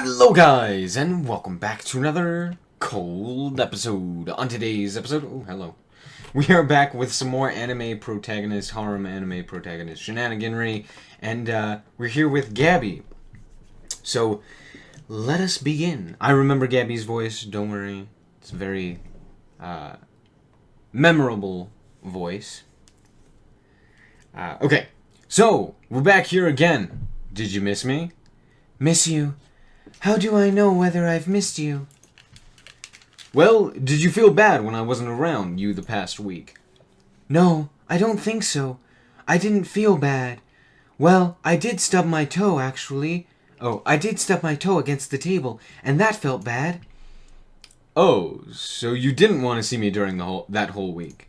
Hello guys, and welcome back to another cold episode. On today's episode, oh hello, we are back with some more anime protagonist, harem anime protagonist shenaniganry, and we're here with Gabby. So, let us begin. I remember Gabby's voice, don't worry, it's a very memorable voice. Okay, so, we're back here again. Did you miss me? Miss you? How do I know whether I've missed you? Well, did you feel bad when I wasn't around you the past week? No, I don't think so. I didn't feel bad. Well, I did stub my toe, actually. Oh, I did stub my toe against the table, and that felt bad. Oh, so you didn't want to see me during that whole week.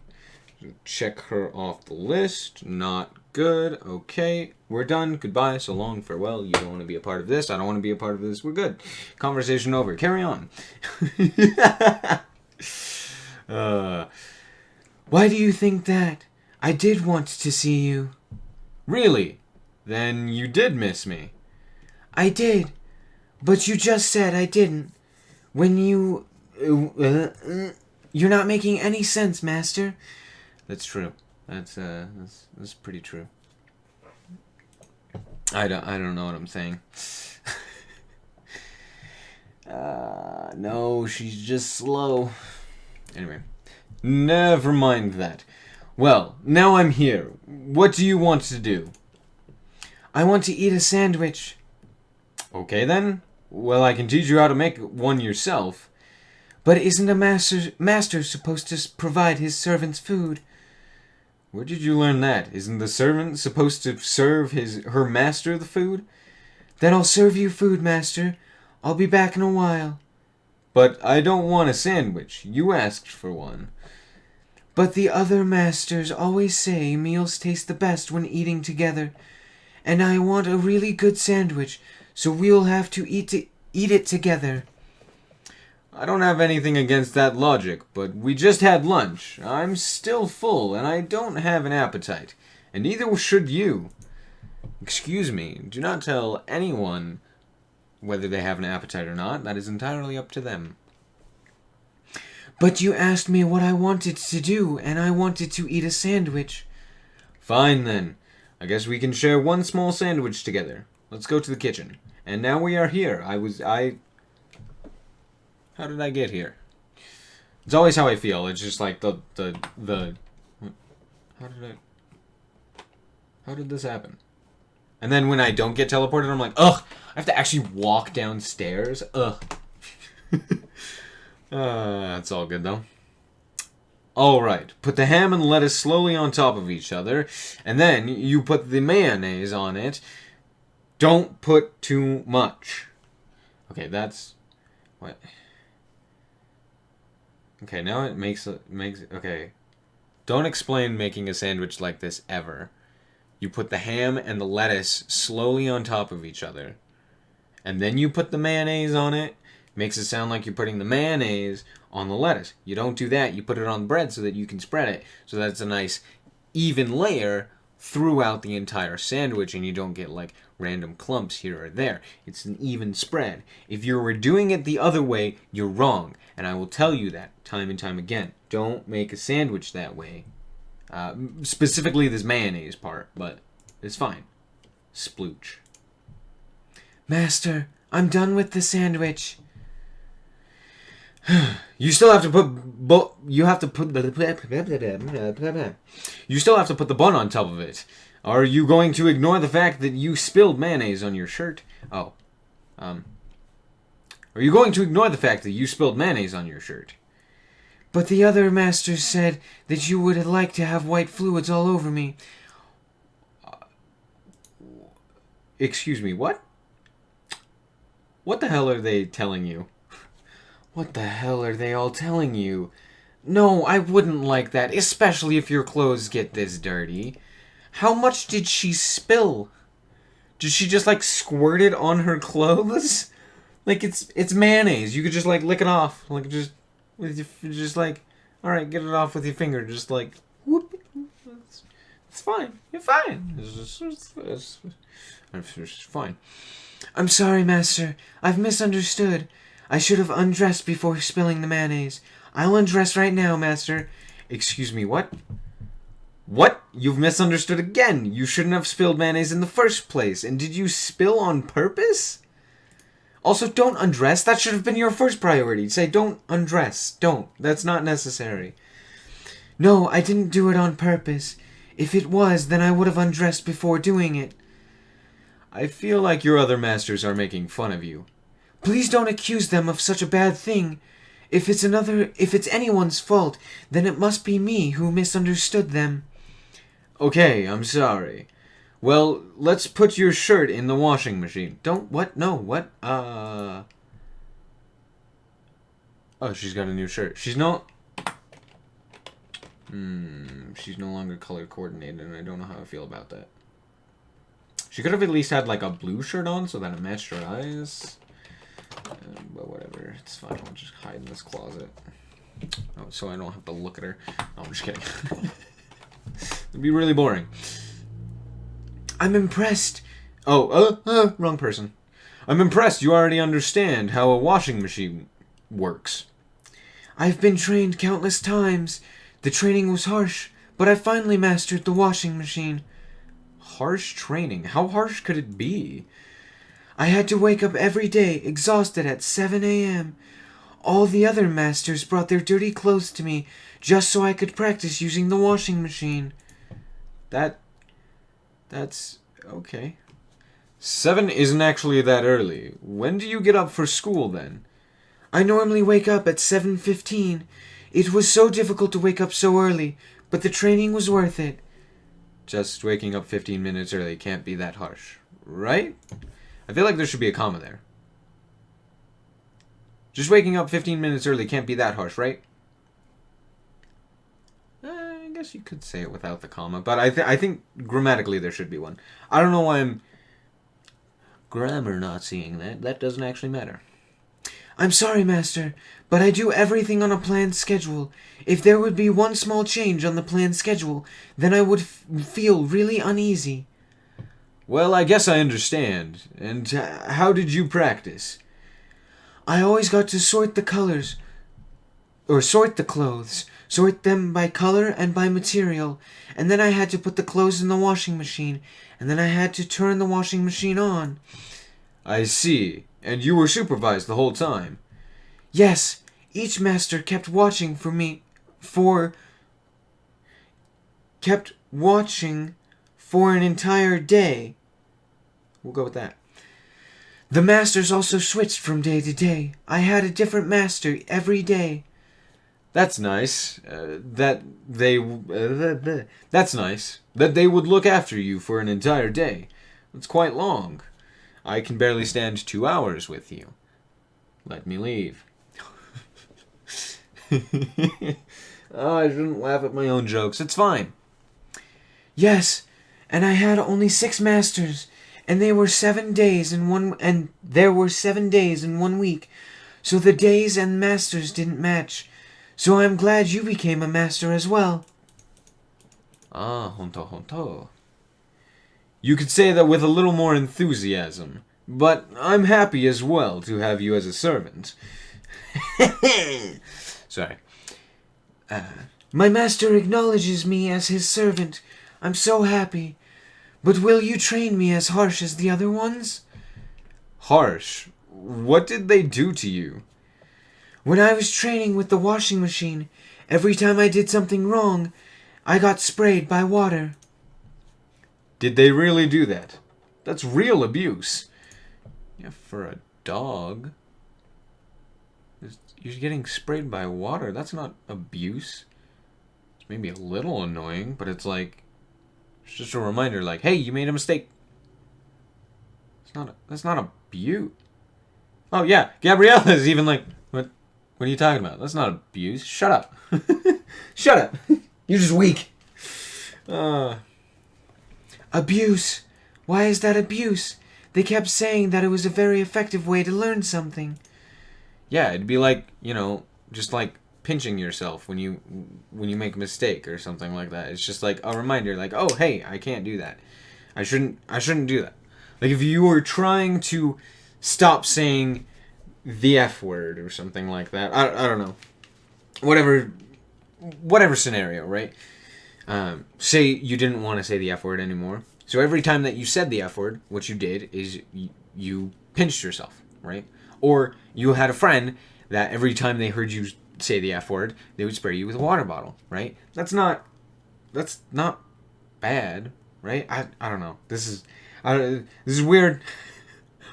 Check her off the list. Not good. Okay, we're done. Goodbye. So long. Farewell. You don't want to be a part of this. I don't want to be a part of this. We're good. Conversation over. Carry on. Why do you think that? I did want to see you. Really? Then you did miss me. I did. But you just said I didn't. When you... You're not making any sense, Master. That's true. That's pretty true. I don't know what I'm saying. No, she's just slow. Anyway, never mind that. Well, now I'm here. What do you want to do? I want to eat a sandwich. Okay then. Well, I can teach you how to make one yourself. But isn't a master supposed to provide his servants food? Where did you learn that? Isn't the servant supposed to serve her master the food? Then I'll serve you food, Master. I'll be back in a while. But I don't want a sandwich. You asked for one. But the other masters always say meals taste the best when eating together. And I want a really good sandwich, so we'll have to eat it together. I don't have anything against that logic, but we just had lunch. I'm still full, and I don't have an appetite. And neither should you. Excuse me, do not tell anyone whether they have an appetite or not. That is entirely up to them. But you asked me what I wanted to do, and I wanted to eat a sandwich. Fine, then. I guess we can share one small sandwich together. Let's go to the kitchen. And now we are here. How did I get here? It's always how I feel. It's just like the How did this happen? And then when I don't get teleported, I'm like, ugh, I have to actually walk downstairs. Ugh. It's all good though. Alright, put the ham and lettuce slowly on top of each other, and then you put the mayonnaise on it. Don't put too much. Okay, that's... What? Okay, now it makes... Okay. Don't explain making a sandwich like this ever. You put the ham and the lettuce slowly on top of each other. And then you put the mayonnaise on it. Makes it sound like you're putting the mayonnaise on the lettuce. You don't do that. You put it on bread so that you can spread it. So that it's a nice even layer throughout the entire sandwich and you don't get like random clumps here or there. It's an even spread. If you were doing it the other way, you're wrong. And I will tell you that time and time again. Don't make a sandwich that way. Specifically this mayonnaise part, but it's fine. Splooch. Master, I'm done with the sandwich. You still have to put you still have to put the bun on top of it. Are you going to ignore the fact that you spilled mayonnaise on your shirt? Oh. Are you going to ignore the fact that you spilled mayonnaise on your shirt? But the other masters said that you would like to have white fluids all over me. Excuse me, what? What the hell are they telling you? What the hell are they all telling you? No, I wouldn't like that, especially if your clothes get this dirty. How much did she spill? Did she just like squirt it on her clothes? Like it's mayonnaise. You could just like lick it off, like just like, all right, get it off with your finger, just like whoop. It's fine. You're fine. It's fine. I'm sorry, Master. I've misunderstood. I should have undressed before spilling the mayonnaise. I'll undress right now, Master. Excuse me, what? What? You've misunderstood again. You shouldn't have spilled mayonnaise in the first place. And did you spill on purpose? Also, don't undress. That should have been your first priority. Say, don't undress. Don't. That's not necessary. No, I didn't do it on purpose. If it was, then I would have undressed before doing it. I feel like your other masters are making fun of you. Please don't accuse them of such a bad thing. If it's anyone's fault, then it must be me who misunderstood them. Okay, I'm sorry. Well, let's put your shirt in the washing machine. Don't, what? No, what? Oh, she's got a new shirt. She's no longer color coordinated, and I don't know how I feel about that. She could have at least had, like, a blue shirt on so that it matched her eyes. But whatever, it's fine. I'll just hide in this closet. Oh, so I don't have to look at her. No, I'm just kidding. It'd be really boring. I'm impressed. Oh, wrong person. I'm impressed you already understand how a washing machine works. I've been trained countless times. The training was harsh, but I finally mastered the washing machine. Harsh training? How harsh could it be? I had to wake up every day, exhausted at 7 a.m. All the other masters brought their dirty clothes to me just so I could practice using the washing machine. That's okay. 7 isn't actually that early. When do you get up for school then? I normally wake up at 7:15. It was so difficult to wake up so early, but the training was worth it. Just waking up 15 minutes early can't be that harsh, right? I feel like there should be a comma there. Just waking up 15 minutes early can't be that harsh, right? I guess you could say it without the comma, but I think grammatically there should be one. I don't know why I'm grammar not seeing that. That doesn't actually matter. I'm sorry, Master, but I do everything on a planned schedule. If there would be one small change on the planned schedule, then I would feel really uneasy. Well, I guess I understand. And how did you practice? I always got to sort the colors, or sort the clothes, sort them by color and by material, and then I had to put the clothes in the washing machine, and then I had to turn the washing machine on. I see. And you were supervised the whole time? Yes, each master kept watching for an entire day. We'll go with that. The masters also switched from day to day. I had a different master every day. That's nice. That's nice. That they would look after you for an entire day. That's quite long. I can barely stand 2 hours with you. Let me leave. Oh, I shouldn't laugh at my own jokes. It's fine. Yes, and I had only 6 masters, and there were 7 days in one week, so the days and masters didn't match. So I'm glad you became a master as well. Ah, honto. You could say that with a little more enthusiasm, but I'm happy as well to have you as a servant. Sorry. My master acknowledges me as his servant. I'm so happy. But will you train me as harsh as the other ones? Harsh? What did they do to you? When I was training with the washing machine, every time I did something wrong, I got sprayed by water. Did they really do that? That's real abuse. Yeah, for a dog. You're getting sprayed by water. That's not abuse. It's maybe a little annoying, but it's like... It's just a reminder, like, hey, you made a mistake. That's not abuse. Oh, yeah, Gabriella is even like, what are you talking about? That's not abuse. Shut up. Shut up. You're just weak. Abuse. Why is that abuse? They kept saying that it was a very effective way to learn something. Yeah, it'd be like, just like pinching yourself when you make a mistake or something like that. It's just like a reminder, like, oh, hey, I can't do that. I shouldn't do that. Like if you were trying to stop saying the F word or something like that. I don't know. Whatever scenario, right? Say you didn't want to say the F word anymore. So every time that you said the F word, what you did is you pinched yourself, right? Or you had a friend that every time they heard you say the F word, they would spray you with a water bottle, right? That's not bad, right? I don't know. This is weird.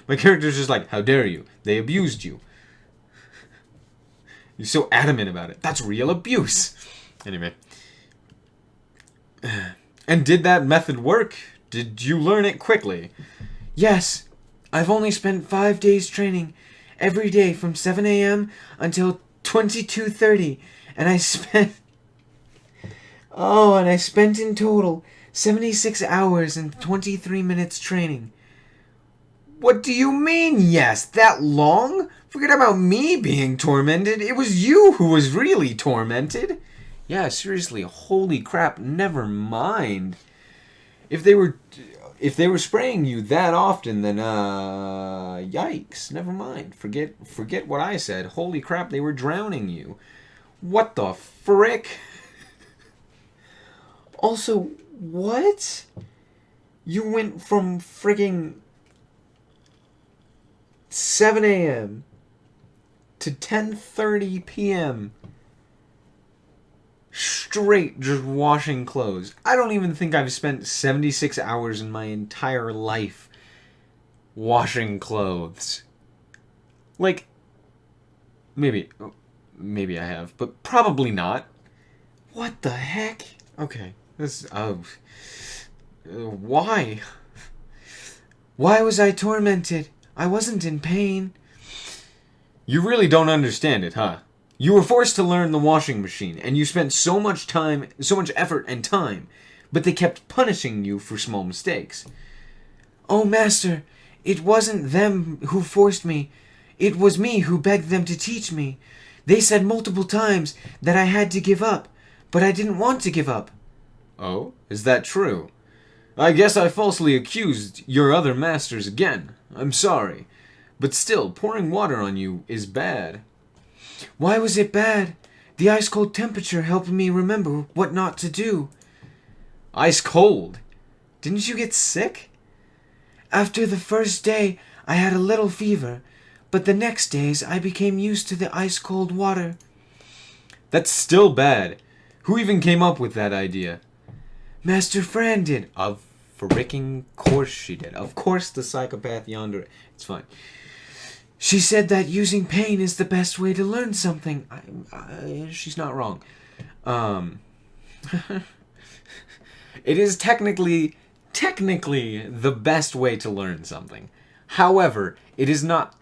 My character's just like, how dare you? They abused you. You're so adamant about it. That's real abuse. Anyway. And did that method work? Did you learn it quickly? Yes. I've only spent 5 days training every day from 7 a.m. until 22:30, and I spent in total 76 hours and 23 minutes training. What do you mean, yes? That long? Forget about me being tormented. It was you who was really tormented. Yeah, seriously, holy crap, never mind. If they were spraying you that often, then yikes, never mind. Forget what I said. Holy crap, they were drowning you. What the frick? Also, what? You went from frigging 7 a.m. to 10:30 p.m. straight just washing clothes. I don't even think I've spent 76 hours in my entire life washing clothes. Like, maybe I have, but probably not. What the heck? Okay, why? Why was I tormented? I wasn't in pain. You really don't understand it, huh? You were forced to learn the washing machine, and you spent so much effort and time, but they kept punishing you for small mistakes. Oh, Master, it wasn't them who forced me. It was me who begged them to teach me. They said multiple times that I had to give up, but I didn't want to give up. Oh, is that true? I guess I falsely accused your other masters again. I'm sorry. But still, pouring water on you is bad. Why was it bad? The ice-cold temperature helped me remember what not to do. Ice cold? Didn't you get sick? After the first day, I had a little fever, but the next days I became used to the ice-cold water. That's still bad. Who even came up with that idea? Master Fran did. Of fricking course she did. Of course the psychopath yonder. It's fine. She said that using pain is the best way to learn something. She's not wrong. It is technically the best way to learn something. However, it is not...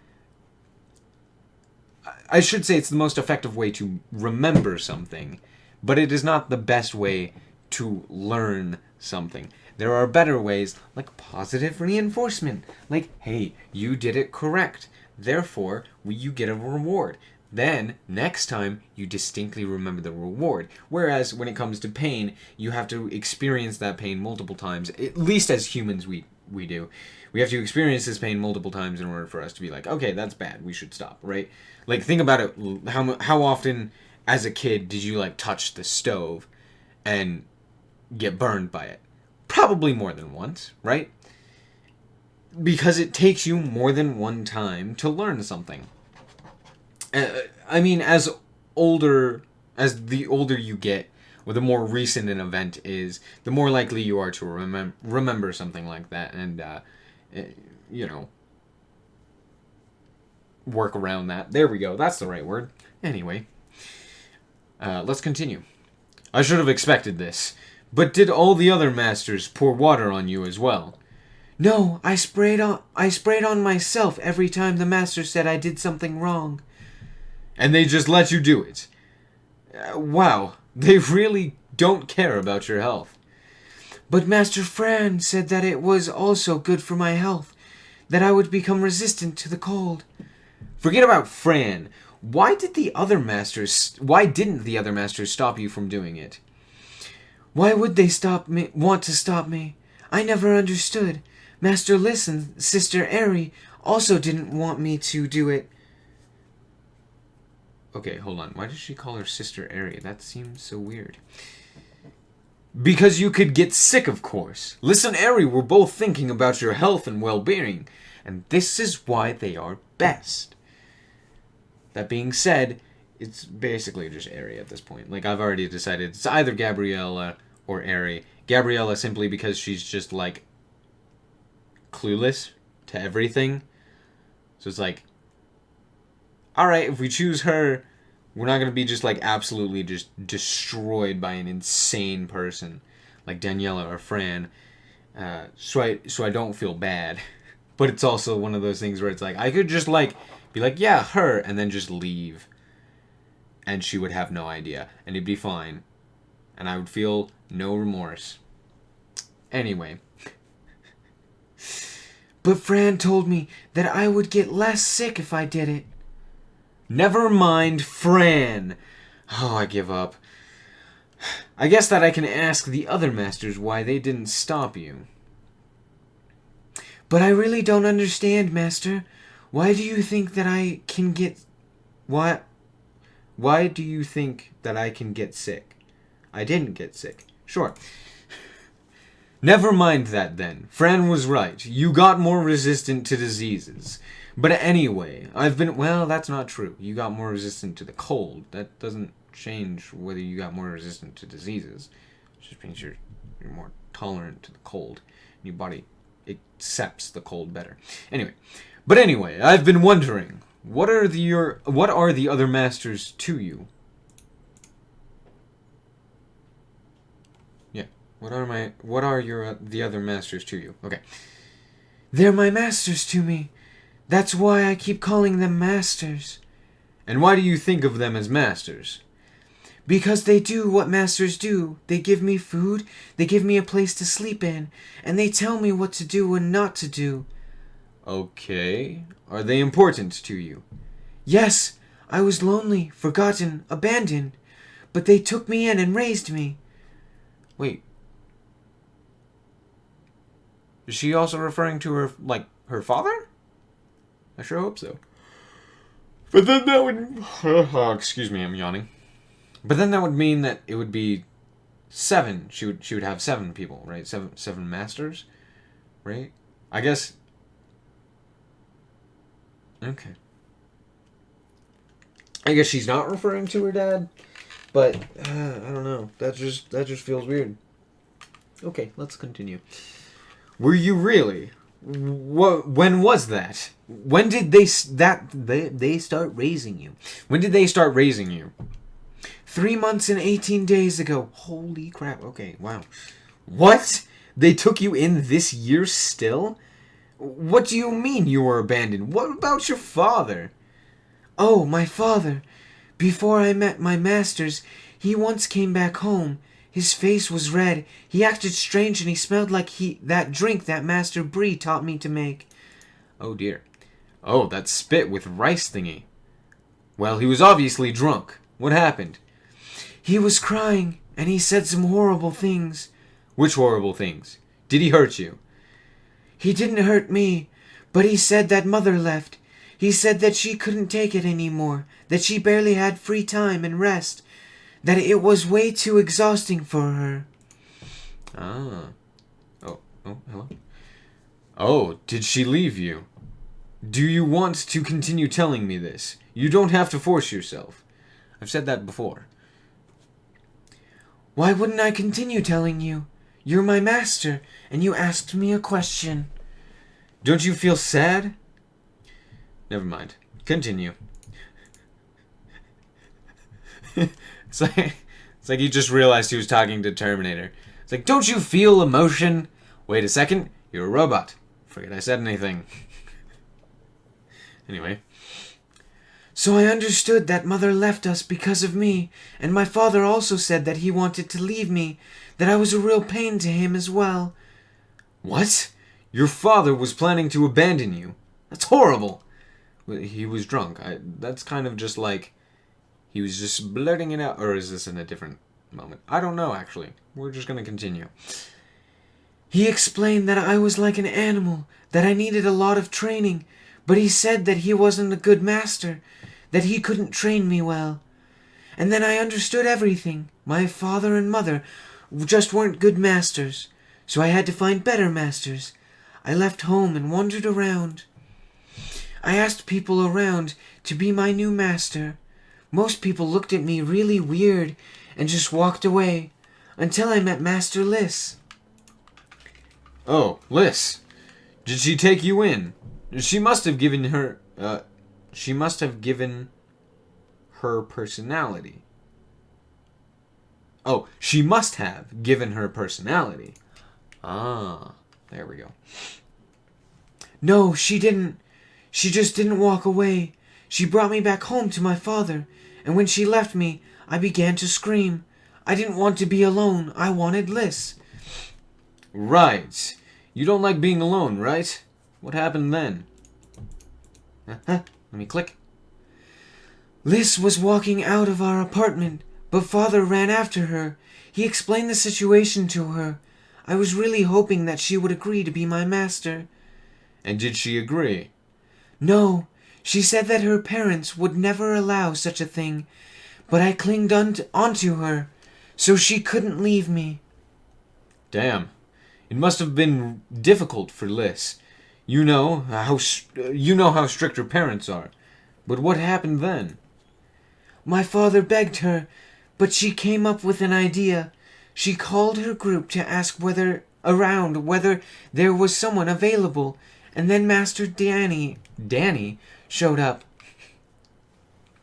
I should say it's the most effective way to remember something, but it is not the best way to learn something. There are better ways, like positive reinforcement. Like, hey, you did it correct. Therefore, you get a reward. Then, next time, you distinctly remember the reward. Whereas, when it comes to pain, you have to experience that pain multiple times. At least as humans, we do. We have to experience this pain multiple times in order for us to be like, okay, that's bad. We should stop, right? Like, think about it. How often, as a kid, did you, like, touch the stove and get burned by it? Probably more than once, right? Because it takes you more than one time to learn something. I mean, as the older you get, or the more recent an event is, the more likely you are to remember something like that, and work around that. There we go. That's the right word. Anyway, let's continue. I should have expected this. But did all the other masters pour water on you as well? No, I sprayed on myself every time the master said I did something wrong. And they just let you do it? Wow, they really don't care about your health. But Master Fran said that it was also good for my health, that I would become resistant to the cold. Forget about Fran. Why didn't the other masters stop you from doing it? Why would they want to stop me? I never understood. Master Liss and Sister Eri also didn't want me to do it. Okay, hold on. Why does she call her Sister Eri? That seems so weird. Because you could get sick, of course. Liss and Eri were both thinking about your health and well-being, and this is why they are best. That being said, it's basically just Eri at this point. Like, I've already decided it's either Gabriella or Eri. Gabriella simply because she's just, like, clueless to everything. So it's like, alright, if we choose her, we're not going to be just, like, absolutely just destroyed by an insane person like Daniela or Fran. So I don't feel bad. But it's also one of those things where it's like, I could just, like, be like, yeah, her, and then just leave. And she would have no idea. And it'd be fine. And I would feel no remorse. Anyway. But Fran told me that I would get less sick if I did it. Never mind Fran. Oh, I give up. I guess that I can ask the other masters why they didn't stop you. But I really don't understand, Master. Why do you think that I can get... Why do you think that I can get sick? I didn't get sick. Sure. Never mind that then. Fran was right. You got more resistant to diseases. But anyway, well, that's not true. You got more resistant to the cold. That doesn't change whether you got more resistant to diseases. It just means you're more tolerant to the cold. Your body accepts the cold better. Anyway, I've been wondering, what are the other masters to you? Yeah. What are the other masters to you? Okay. They're my masters to me. That's why I keep calling them masters. And why do you think of them as masters? Because they do what masters do. They give me food, they give me a place to sleep in, and they tell me what to do and not to do. Okay. Are they important to you? Yes, I was lonely, forgotten, abandoned, but they took me in and raised me. Wait. Is she also referring to her father? I sure hope so. But then that would... excuse me, I'm yawning. But then that would mean that it would be 7. She would have 7 people, right? Seven masters, right? I guess... Okay. I guess she's not referring to her dad, but I don't know. That just feels weird. Okay, let's continue. Were you really? When was that? When did they start raising you? When did they start raising you? 3 months and 18 days ago. Holy crap. Okay, wow. What? They took you in this year still? What do you mean you were abandoned? What about your father? Oh, my father. Before I met my masters, he once came back home. His face was red. He acted strange and he smelled like that drink that Master Bree taught me to make. Oh dear. Oh, that spit with rice thingy. Well, he was obviously drunk. What happened? He was crying, and he said some horrible things. Which horrible things? Did he hurt you? He didn't hurt me, but he said that Mother left. He said that she couldn't take it anymore, that she barely had free time and rest, that it was way too exhausting for her. Ah. Oh, hello? Oh, did she leave you? Do you want to continue telling me this? You don't have to force yourself. I've said that before. Why wouldn't I continue telling you? You're my master, and you asked me a question. Don't you feel sad? Never mind. Continue. It's like he just realized he was talking to Terminator. It's like, don't you feel emotion? Wait a second, you're a robot. Forget I said anything. Anyway. So I understood that Mother left us because of me, and my father also said that he wanted to leave me, that I was a real pain to him as well. What? Your father was planning to abandon you? That's horrible. He was drunk. That's kind of just like... He was just blurting it out. Or is this in a different moment? I don't know, actually. We're just going to continue. He explained that I was like an animal, that I needed a lot of training, but he said that he wasn't a good master, that he couldn't train me well. And then I understood everything. My father and mother just weren't good masters, so I had to find better masters. I left home and wandered around. I asked people around to be my new master. Most people looked at me really weird and just walked away, until I met Master Liss. Oh, Liss. Did she take you in? She must have given her personality. Oh, she must have given her personality. Ah, there we go. No, she didn't. She just didn't walk away. She brought me back home to my father, and when she left me, I began to scream. I didn't want to be alone. I wanted Liss. Right. You don't like being alone, right? What happened then? Let me click. Liss was walking out of our apartment, but father ran after her. He explained the situation to her. I was really hoping that she would agree to be my master. And did she agree? No, she said that her parents would never allow such a thing, but I clinged onto her, so she couldn't leave me. Damn. It must have been difficult for Liss. You know how strict her parents are. But what happened then? My father begged her, but she came up with an idea. She called her group to ask whether there was someone available, and then Master Danny showed up.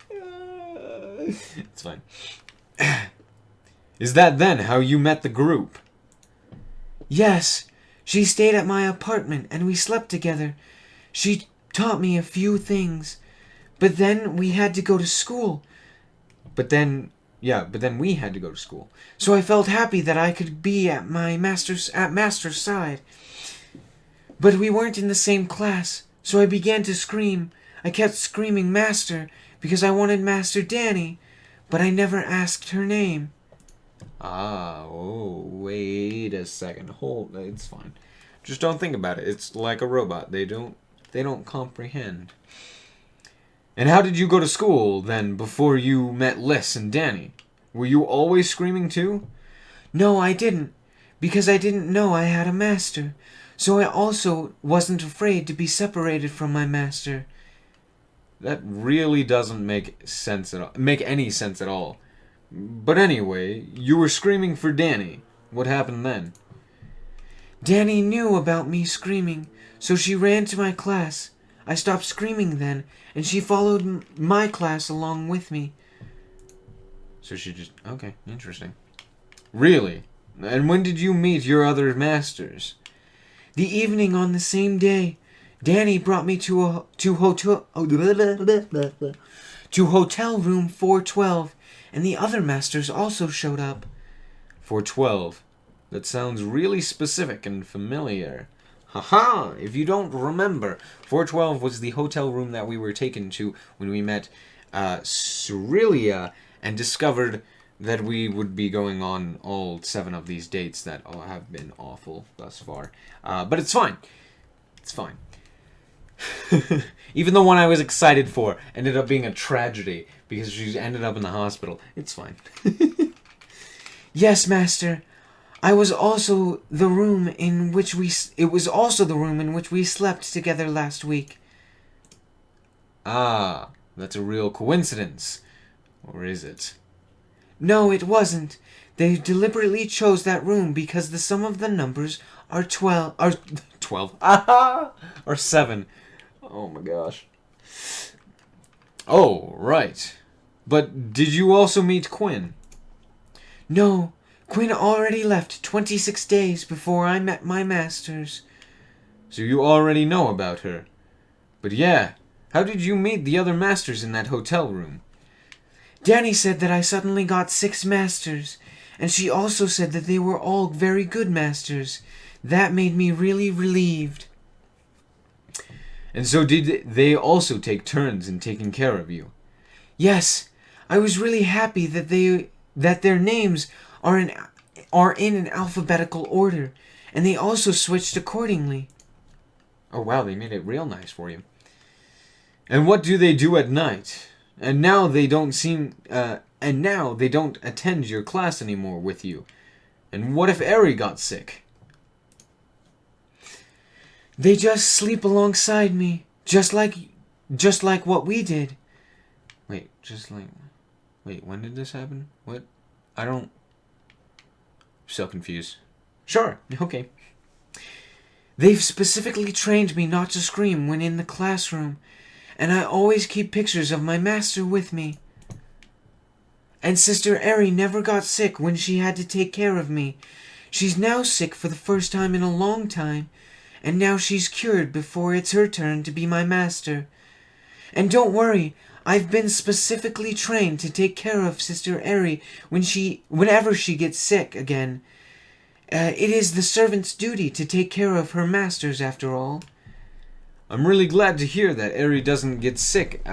It's fine. Is that then how you met the group? Yes, she stayed at my apartment and we slept together. She taught me a few things, but then we had to go to school. But then we had to go to school. So I felt happy that I could be at master's side. But we weren't in the same class, so I began to scream. I kept screaming Master because I wanted Master Danny, but I never asked her name. Wait a second. Hold, it's fine. Just don't think about it. It's like a robot. They don't comprehend. And how did you go to school, then, before you met Liss and Danny? Were you always screaming, too? No, I didn't, because I didn't know I had a master, so I also wasn't afraid to be separated from my master. That really doesn't make any sense at all. But anyway, you were screaming for Danny. What happened then? Danny knew about me screaming, so she ran to my class. I stopped screaming then, and she followed my class along with me. So she just... Okay, interesting. Really? And when did you meet your other masters? The evening on the same day. Danny brought me to hotel room 412, and the other masters also showed up. 412. That sounds really specific and familiar. Haha! If you don't remember, 412 was the hotel room that we were taken to when we met Cerelia and discovered that we would be going on all 7 of these dates that have been awful thus far. But it's fine. It's fine. Even the one I was excited for ended up being a tragedy because she ended up in the hospital. It's fine. Yes, Master. It was also the room in which we slept together last week. Ah, that's a real coincidence. Or is it? No, it wasn't. They deliberately chose that room because the sum of the numbers are 12. Are 12. Aha! Or 7. Oh my gosh. Oh, right. But did you also meet Quinn? No, Quinn already left 26 days before I met my masters. So you already know about her. But yeah, how did you meet the other masters in that hotel room? Danny said that I suddenly got 6 masters, and she also said that they were all very good masters. That made me really relieved. And so did they also take turns in taking care of you? Yes, I was really happy that their names are in an alphabetical order, and they also switched accordingly. Oh wow, they made it real nice for you. And what do they do at night? And now they don't attend your class anymore with you. And what if Eri got sick? They just sleep alongside me, just like what we did. Wait, when did this happen? What? I'm so confused. Sure, okay. They've specifically trained me not to scream when in the classroom, and I always keep pictures of my master with me. And Sister Eri never got sick when she had to take care of me. She's now sick for the first time in a long time, and now she's cured before it's her turn to be my master. And don't worry, I've been specifically trained to take care of Sister Eri whenever she gets sick again. It is the servant's duty to take care of her masters, after all. I'm really glad to hear that Eri doesn't get sick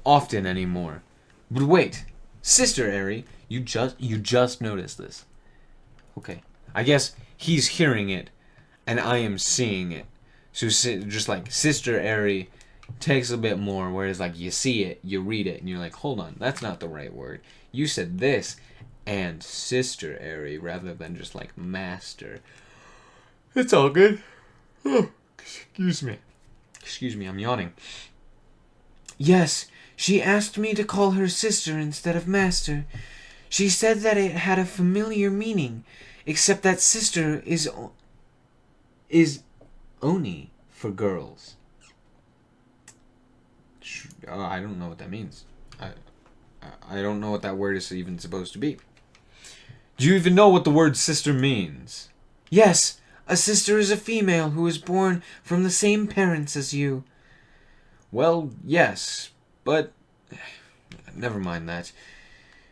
often anymore. But wait, Sister Eri, you just noticed this. Okay, I guess he's hearing it, and I am seeing it. So just like Sister Eri takes a bit more, whereas like you see it, you read it, and you're like, hold on, that's not the right word. You said this, and Sister Eri, rather than just like master. It's all good. Oh, excuse me, I'm yawning. Yes, she asked me to call her sister instead of master. She said that it had a familiar meaning, except that sister is oni for girls. I don't know what that means. I don't know what that word is even supposed to be. Do you even know what the word sister means? Yes, a sister is a female who is born from the same parents as you. Well, yes, but never mind that.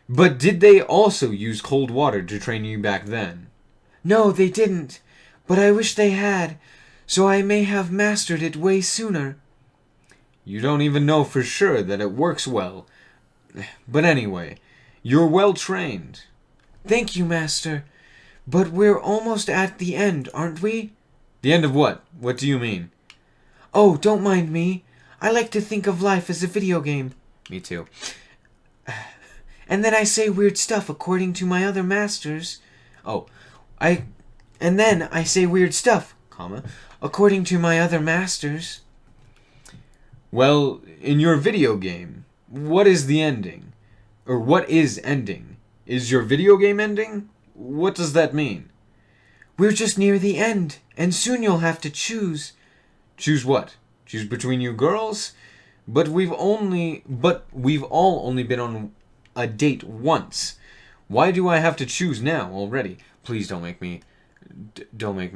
But did they also use cold water to train you back then? No, they didn't, but I wish they had, so I may have mastered it way sooner. You don't even know for sure that it works well. But anyway, you're well trained. Thank you, Master. But we're almost at the end, aren't we? The end of what? What do you mean? Oh, don't mind me. I like to think of life as a video game. Me too. And then I say weird stuff according to my other masters. And then I say weird stuff, according to my other masters. Well, in your video game, what is the ending? Or what is ending? Is your video game ending? What does that mean? We're just near the end, and soon you'll have to choose. Choose what? Choose between you girls? But we've all only been on a date once. Why do I have to choose now already? Please don't make me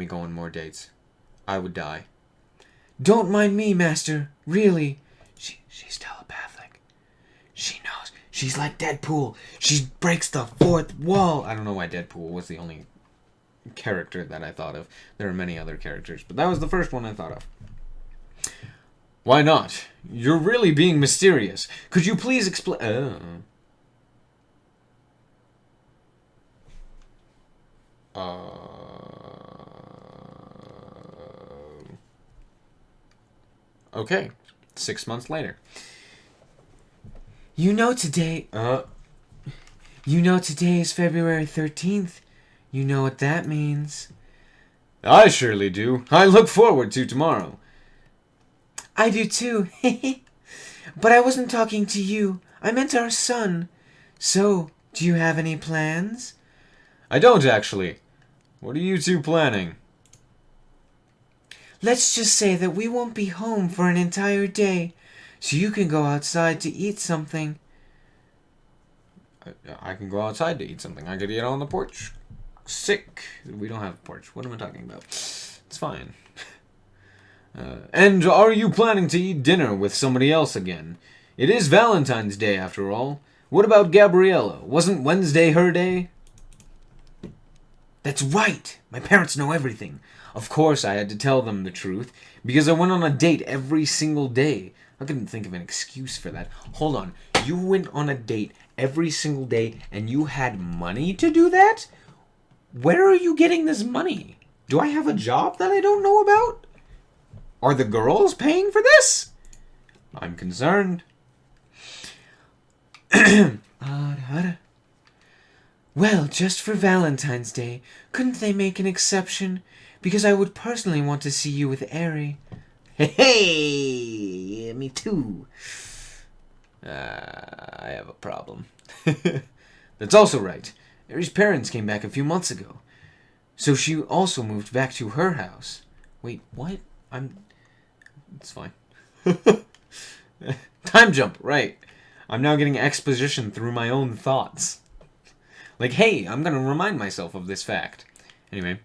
go on more dates. I would die. Don't mind me, Master. Really. She's telepathic. She knows. She's like Deadpool. She breaks the fourth wall. I don't know why Deadpool was the only character that I thought of. There are many other characters, but that was the first one I thought of. Why not? You're really being mysterious. Could you please explain... Okay. 6 months later. You know today is February 13th. You know what that means. I surely do. I look forward to tomorrow. I do too. But I wasn't talking to you. I meant our son. So, do you have any plans? I don't actually. What are you two planning? Let's just say that we won't be home for an entire day, so you can go outside to eat something. I can go outside to eat something. I could eat on the porch. Sick. We don't have a porch. What am I talking about? It's fine. And are you planning to eat dinner with somebody else again? It is Valentine's Day after all. What about Gabriella? Wasn't Wednesday her day? That's right. My parents know everything. Of course I had to tell them the truth, because I went on a date every single day. I couldn't think of an excuse for that. Hold on. You went on a date every single day, and you had money to do that? Where are you getting this money? Do I have a job that I don't know about? Are the girls paying for this? I'm concerned. Well, just for Valentine's Day, couldn't they make an exception? Because I would personally want to see you with Eri. Hey, me too. I have a problem. That's also right. Eri's parents came back a few months ago. So she also moved back to her house. Wait, what? It's fine. Time jump, right. I'm now getting exposition through my own thoughts. Like, hey, I'm gonna remind myself of this fact. Anyway.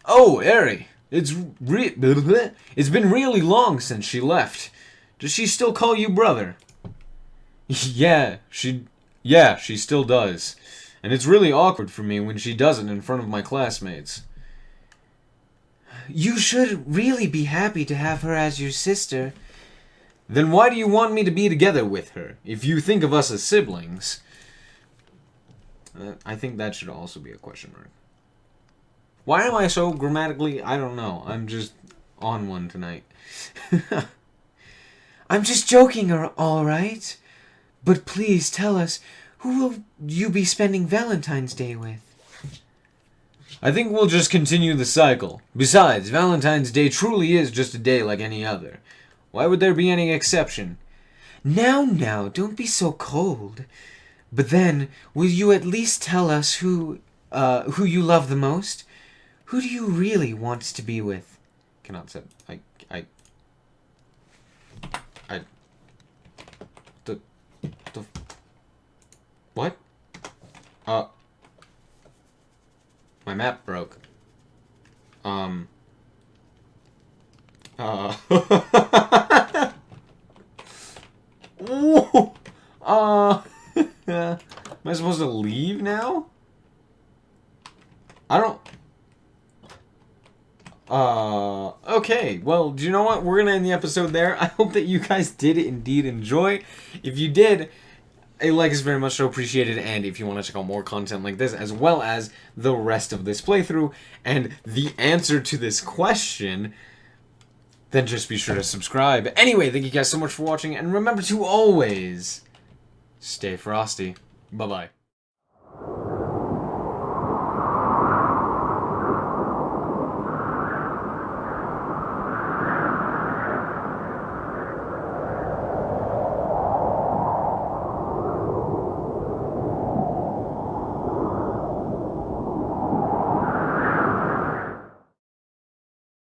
Oh, Eri! It's been really long since she left. Does she still call you brother? Yeah, she still does. And it's really awkward for me when she doesn't in front of my classmates. You should really be happy to have her as your sister. Then why do you want me to be together with her, if you think of us as siblings? I think that should also be a question mark. Why am I so grammatically... I don't know. I'm just on one tonight. I'm just joking, all right? But please tell us, who will you be spending Valentine's Day with? I think we'll just continue the cycle. Besides, Valentine's Day truly is just a day like any other. Why would there be any exception? Now, don't be so cold. But then, will you at least tell us who you love the most? Who do you really want to be with? Cannot say. The what? My map broke. Am I supposed to leave now? I don't... Okay. Well, do you know what? We're gonna end the episode there. I hope that you guys did indeed enjoy. If you did, a like is very much so appreciated, and if you want to check out more content like this, as well as the rest of this playthrough, and the answer to this question, then just be sure to subscribe. Anyway, thank you guys so much for watching, and remember to always stay frosty. Bye-bye.